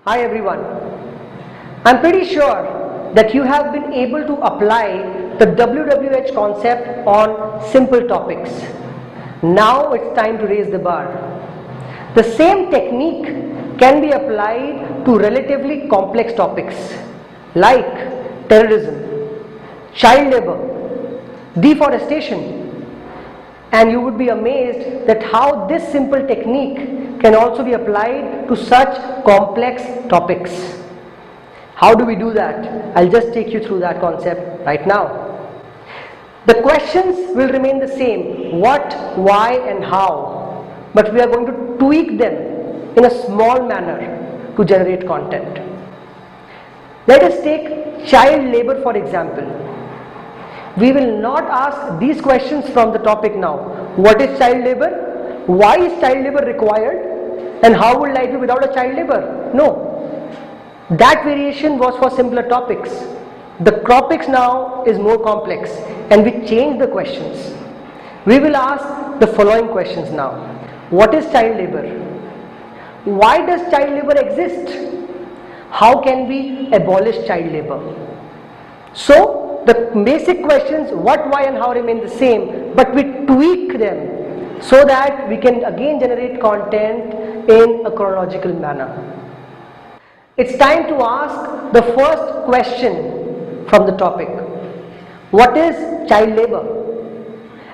Hi everyone. I'm pretty sure that you have been able to apply the WWH concept on simple topics. Now it's time to raise the bar. The same technique can be applied to relatively complex topics like terrorism, child labor, deforestation, and you would be amazed that how this simple technique can also be applied to such complex topics. How do we do that? I'll just take you through that concept right now. The questions will remain the same: what, why and how, but we are going to tweak them in a small manner to generate content. Let us take child labor for example. We will not ask these questions from the topic now. What is child labor? Why is child labor required? And how would life be without a child labor? No. That variation was for simpler topics. The topics now is more complex and we change the questions. We will ask the following questions now. What is child labor? Why does child labor exist? How can we abolish child labor? So, the basic questions what, why and how remain the same, but we tweak them so that we can again generate content in a chronological manner. It's time to ask the first question from the topic. What is child labor?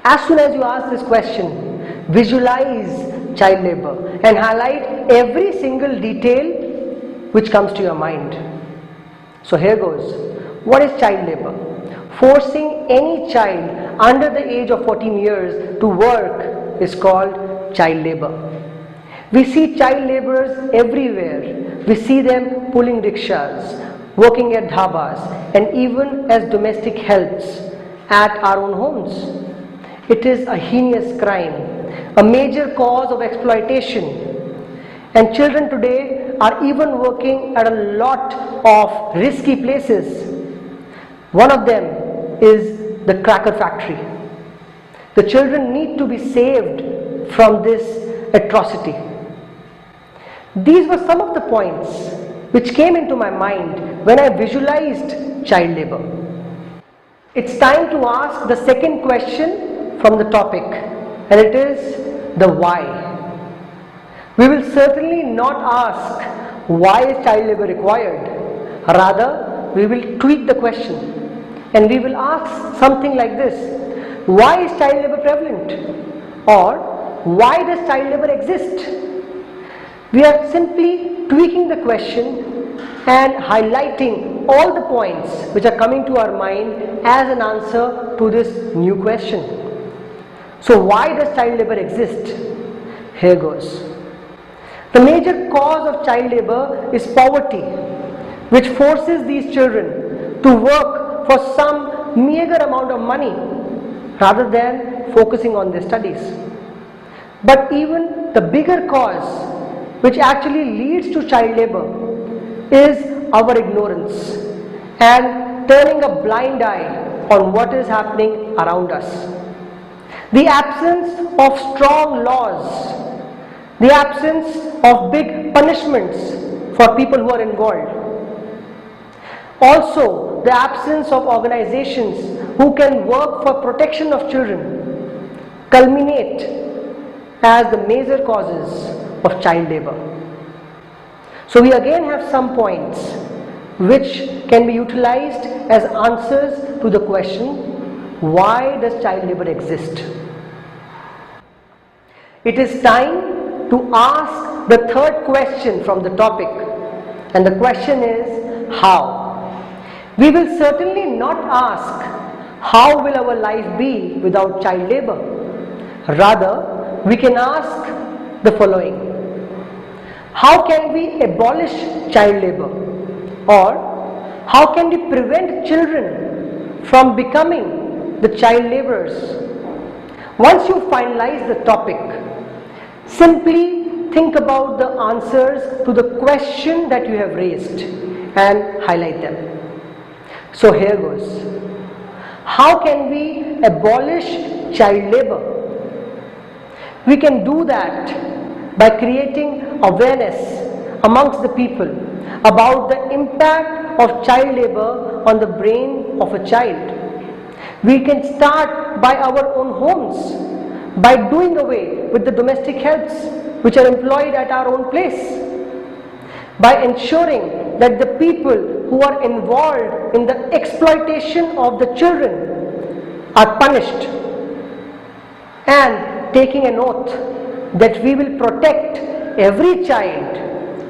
As soon as you ask this question, visualize child labor and highlight every single detail which comes to your mind. So here goes. What is child labor? Forcing any child under the age of 14 years to work is called child labor. We see child laborers everywhere. We see them pulling rickshaws, working at dhabas, and even as domestic helps at our own homes. It is a heinous crime, a major cause of exploitation. And children today are even working at a lot of risky places. One of them is the cracker factory. The children need to be saved from this atrocity. These were some of the points which came into my mind when I visualized child labor. It's time to ask the second question from the topic, and it is the why. We will certainly not ask why is child labor required. Rather, we will tweak the question. And we will ask something like this: why is child labor prevalent? Or why does child labor exist? We are simply tweaking the question and highlighting all the points which are coming to our mind as an answer to this new question. So why does child labor exist? Here goes. The major cause of child labor is poverty, which forces these children to work for some meager amount of money rather than focusing on their studies. But even the bigger cause which actually leads to child labor is our ignorance and turning a blind eye on what is happening around us. The absence of strong laws, the absence of big punishments for people who are involved. Also, the absence of organizations who can work for protection of children culminate as the major causes of child labor. So we again have some points which can be utilized as answers to the question, why does child labor exist? It is time to ask the third question from the topic, and the question is how. We will certainly not ask how will our life be without child labor. Rather, we can ask the following: how can we abolish child labor? Or how can we prevent children from becoming the child laborers? Once you finalize the topic, simply think about the answers to the question that you have raised and highlight them. So here goes. How can we abolish child labor? We can do that by creating awareness amongst the people about the impact of child labor on the brain of a child. We can start by our own homes, by doing away with the domestic helps which are employed at our own place, by ensuring that the people who are involved in the exploitation of the children are punished, and taking an oath that we will protect every child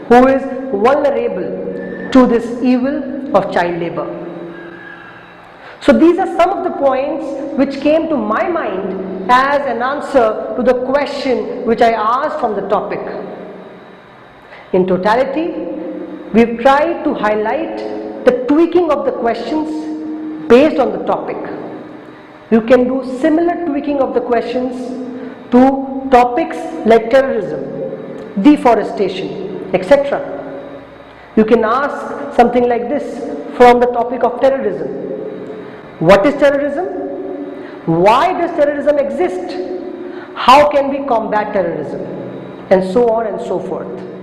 who is vulnerable to this evil of child labor. So these are some of the points which came to my mind as an answer to the question which I asked from the topic. In totality, we've tried to highlight the tweaking of the questions based on the topic. You can do similar tweaking of the questions to topics like terrorism, deforestation, etc. You can ask something like this from the topic of terrorism. What is terrorism? Why does terrorism exist? How can we combat terrorism? And so on and so forth.